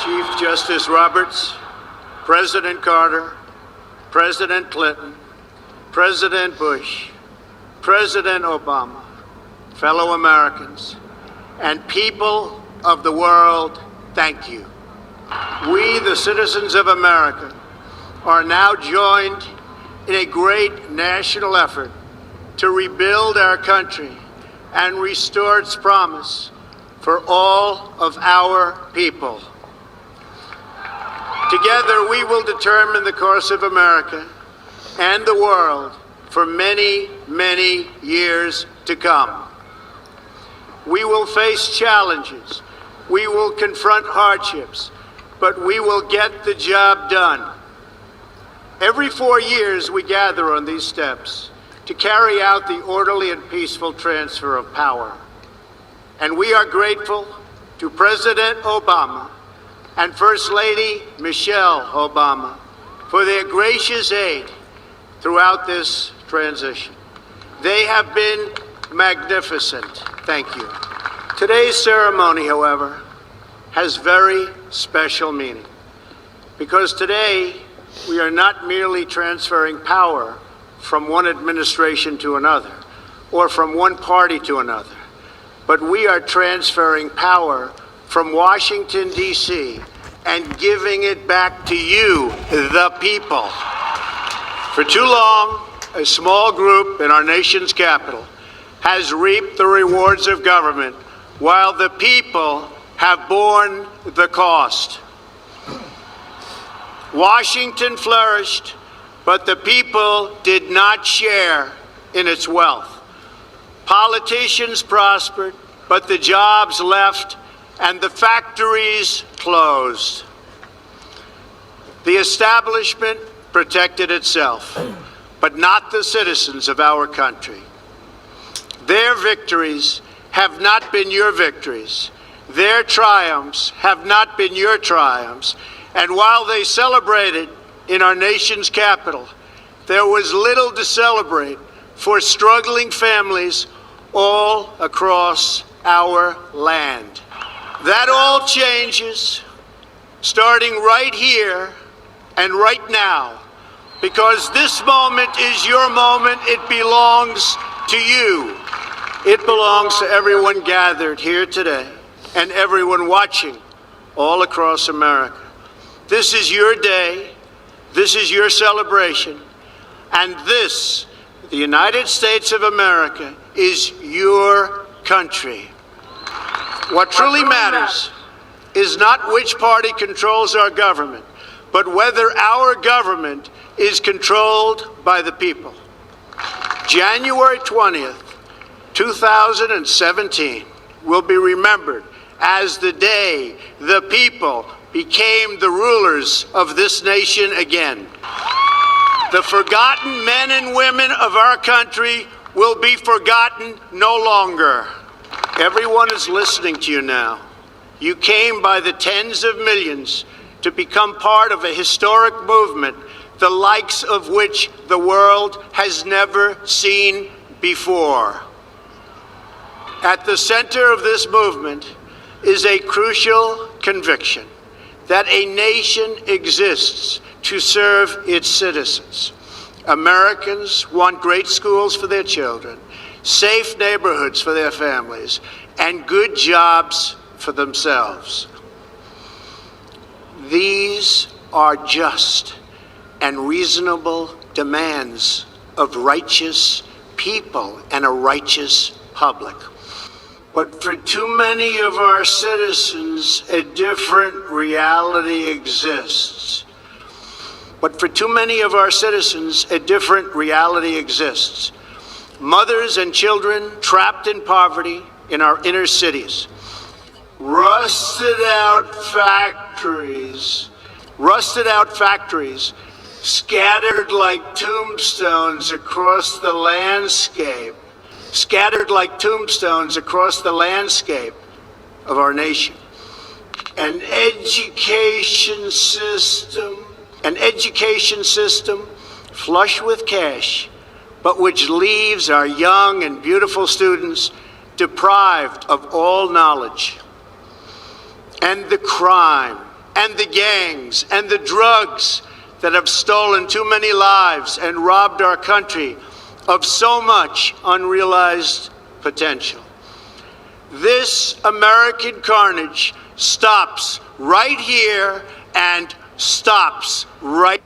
Chief Justice Roberts, President Carter, President Clinton, President Bush, President Obama, fellow Americans, and people of the world, thank you. We, the citizens of America, are now joined in a great national effort to rebuild our country and restore its promise for all of our people. Together, we will determine the course of America and the world for many, many years to come. We will face challenges. We will confront hardships, but we will get the job done. Every 4 years, we gather on these steps to carry out the orderly and peaceful transfer of power. And we are grateful to President Obama and First Lady Michelle Obama for their gracious aid throughout this transition. They have been magnificent. Thank you. Today's ceremony, however, has very special meaning because today we are not merely transferring power from one administration to another or from one party to another, but we are transferring power from Washington, D.C., and giving it back to you, the people. For too long, a small group in our nation's capital has reaped the rewards of government while the people have borne the cost. Washington flourished, but the people did not share in its wealth. Politicians prospered, but the jobs left and the factories closed. The establishment protected itself, but not the citizens of our country. Their victories have not been your victories. Their triumphs have not been your triumphs. And while they celebrated in our nation's capital, there was little to celebrate for struggling families all across our land. That all changes starting right here and right now, because this moment is your moment. It belongs to you. It belongs to everyone gathered here today and everyone watching all across America. This is your day. This is your celebration. And this, the United States of America, is your country. What truly matters is not which party controls our government, but whether our government is controlled by the people. January 20th, 2017 will be remembered as the day the people became the rulers of this nation again. The forgotten men and women of our country will be forgotten no longer. Everyone is listening to you now. You came by the tens of millions to become part of a historic movement, the likes of which the world has never seen before. At the center of this movement is a crucial conviction that a nation exists to serve its citizens. Americans want great schools for their children, safe neighborhoods for their families, and good jobs for themselves. These are just and reasonable demands of righteous people and a righteous public. But for too many of our citizens, a different reality exists. Mothers and children trapped in poverty in our inner cities. Rusted out factories scattered like tombstones across the landscape of our nation. An education system flush with cash, but which leaves our young and beautiful students deprived of all knowledge. And the crime and the gangs and the drugs that have stolen too many lives and robbed our country of so much unrealized potential. This American carnage stops right here and stops right